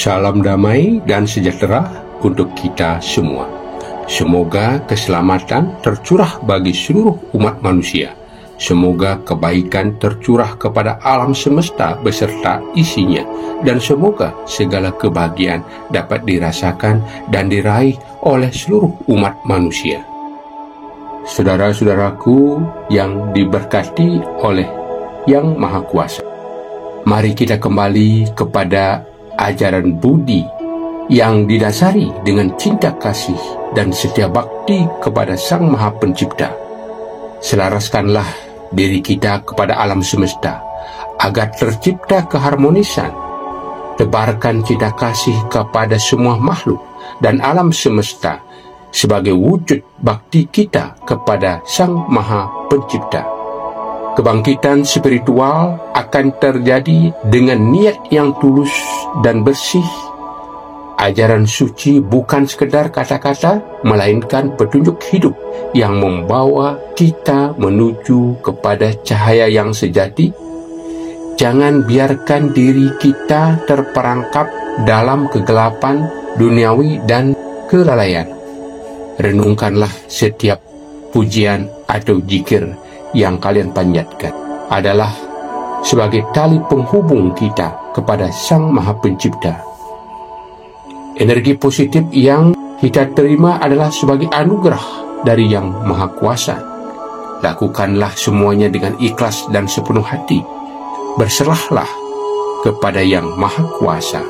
Salam damai dan sejahtera untuk kita semua. Semoga keselamatan tercurah bagi seluruh umat manusia. Semoga kebaikan tercurah kepada alam semesta beserta isinya. Dan semoga segala kebahagiaan dapat dirasakan dan diraih oleh seluruh umat manusia. Saudara-saudaraku yang diberkati oleh Yang Maha Kuasa, mari kita kembali kepada ajaran budi yang didasari dengan cinta kasih dan setia bakti kepada Sang Maha Pencipta. Selaraskanlah diri kita kepada alam semesta agar tercipta keharmonisan. Tebarkan cinta kasih kepada semua makhluk dan alam semesta sebagai wujud bakti kita kepada Sang Maha Pencipta. Kebangkitan spiritual akan terjadi dengan niat yang tulus dan bersih. Ajaran suci bukan sekedar kata-kata, melainkan petunjuk hidup yang membawa kita menuju kepada cahaya yang sejati. Jangan biarkan diri kita terperangkap dalam kegelapan duniawi dan kelalaian. Renungkanlah setiap pujian atau zikir yang kalian panjatkan adalah sebagai tali penghubung kita kepada Sang Maha Pencipta. Energi positif yang kita terima adalah sebagai anugerah dari Yang Maha Kuasa. Lakukanlah semuanya dengan ikhlas dan sepenuh hati. Berserahlah kepada Yang Maha Kuasa.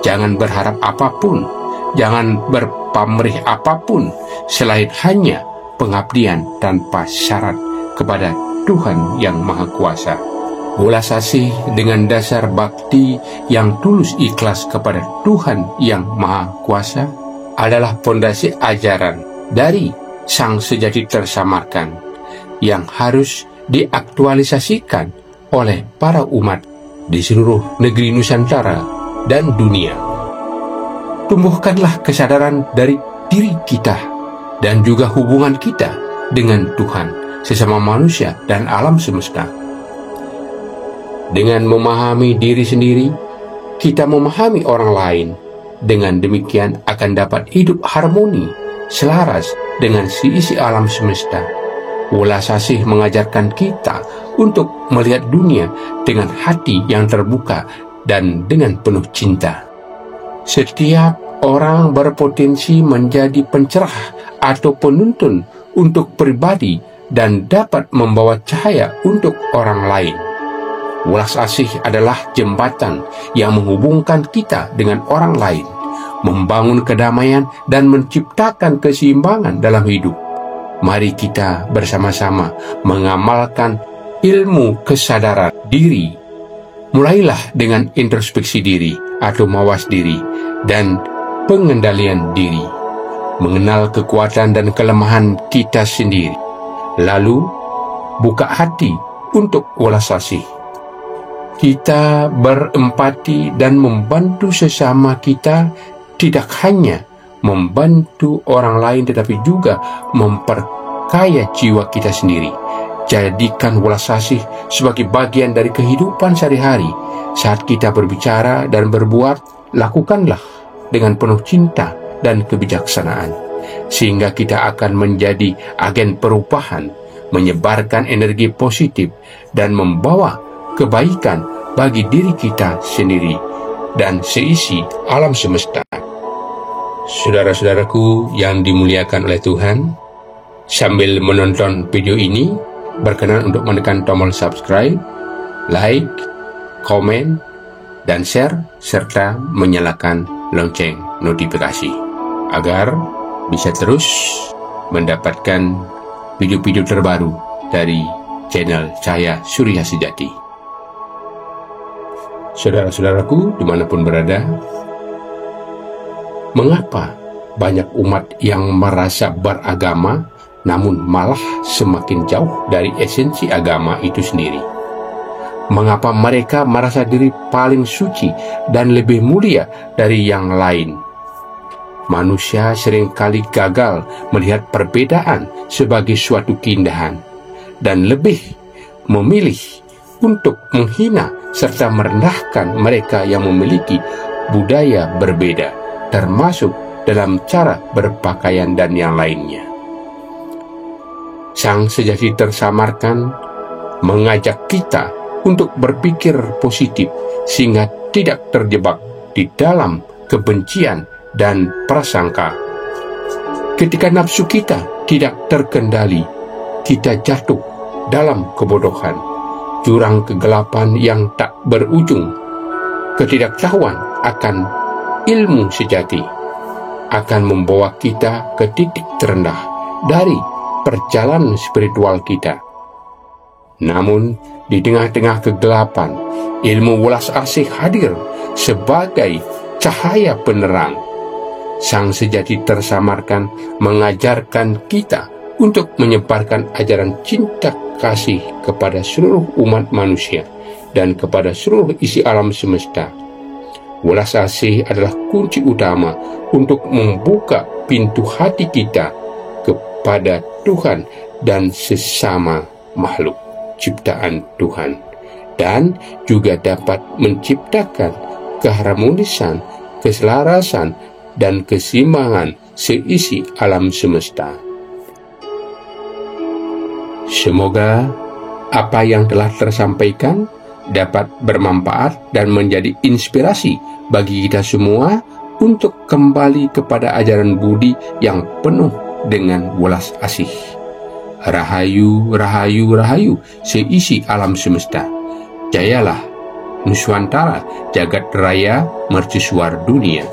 Jangan berharap apapun, jangan berpamrih apapun selain hanya pengabdian tanpa syarat kepada Tuhan Yang Maha Kuasa. Ulas asih dengan dasar bakti yang tulus ikhlas kepada Tuhan Yang Maha Kuasa adalah fondasi ajaran dari Sang Sejati Tersamarkan yang harus diaktualisasikan oleh para umat di seluruh negeri Nusantara dan dunia. Tumbuhkanlah kesadaran dari diri kita dan juga hubungan kita dengan Tuhan, sesama manusia dan alam semesta. Dengan memahami diri sendiri, kita memahami orang lain. Dengan demikian akan dapat hidup harmoni, selaras dengan seisi alam semesta. Ulas asih mengajarkan kita untuk melihat dunia dengan hati yang terbuka dan dengan penuh cinta. Setiap orang berpotensi menjadi pencerah atau penuntun untuk pribadi dan dapat membawa cahaya untuk orang lain. Ulas asih adalah jembatan yang menghubungkan kita dengan orang lain, membangun kedamaian dan menciptakan keseimbangan dalam hidup. Mari kita bersama-sama mengamalkan ilmu kesadaran diri. Mulailah dengan introspeksi diri atau mawas diri dan pengendalian diri. Mengenal kekuatan dan kelemahan kita sendiri. Lalu, buka hati untuk ulas asih. Kita berempati dan membantu sesama kita, tidak hanya membantu orang lain tetapi juga memperkaya jiwa kita sendiri. Jadikan ulas asih sebagai bagian dari kehidupan sehari-hari. Saat kita berbicara dan berbuat, lakukanlah dengan penuh cinta dan kebijaksanaan, sehingga kita akan menjadi agen perubahan, menyebarkan energi positif dan membawa kebaikan bagi diri kita sendiri dan seisi alam semesta. Saudara-saudaraku yang dimuliakan oleh Tuhan, sambil menonton video ini, berkenan untuk menekan tombol subscribe, like, komen, dan share, serta menyalakan lonceng notifikasi, agar bisa terus mendapatkan video-video terbaru dari channel Cahaya Surya Sejati. Saudara-saudaraku dimanapun berada, mengapa banyak umat yang merasa beragama namun malah semakin jauh dari esensi agama itu sendiri? Mengapa mereka merasa diri paling suci dan lebih mulia dari yang lain? Manusia seringkali gagal melihat perbedaan sebagai suatu keindahan dan lebih memilih untuk menghina serta merendahkan mereka yang memiliki budaya berbeda, termasuk dalam cara berpakaian dan yang lainnya. Sang sejati tersamarkan mengajak kita untuk berpikir positif sehingga tidak terjebak di dalam kebencian dan prasangka. Ketika nafsu kita tidak terkendali, kita jatuh dalam kebodohan, jurang kegelapan yang tak berujung. Ketidaktahuan akan ilmu sejati akan membawa kita ke titik terendah dari perjalanan spiritual kita. Namun, di tengah-tengah kegelapan, ilmu welas asih hadir sebagai cahaya penerang. Sang sejati tersamarkan mengajarkan kita untuk menyebarkan ajaran cinta kasih kepada seluruh umat manusia dan kepada seluruh isi alam semesta. Welas asih adalah kunci utama untuk membuka pintu hati kita kepada Tuhan dan sesama makhluk ciptaan Tuhan, dan juga dapat menciptakan keharmonisan, keselarasan, dan keseimbangan seisi alam semesta. Semoga apa yang telah tersampaikan dapat bermanfaat dan menjadi inspirasi bagi kita semua untuk kembali kepada ajaran budi yang penuh dengan welas asih. Rahayu, rahayu, rahayu seisi alam semesta. Jayalah Nuswantara jagat raya mercusuar dunia.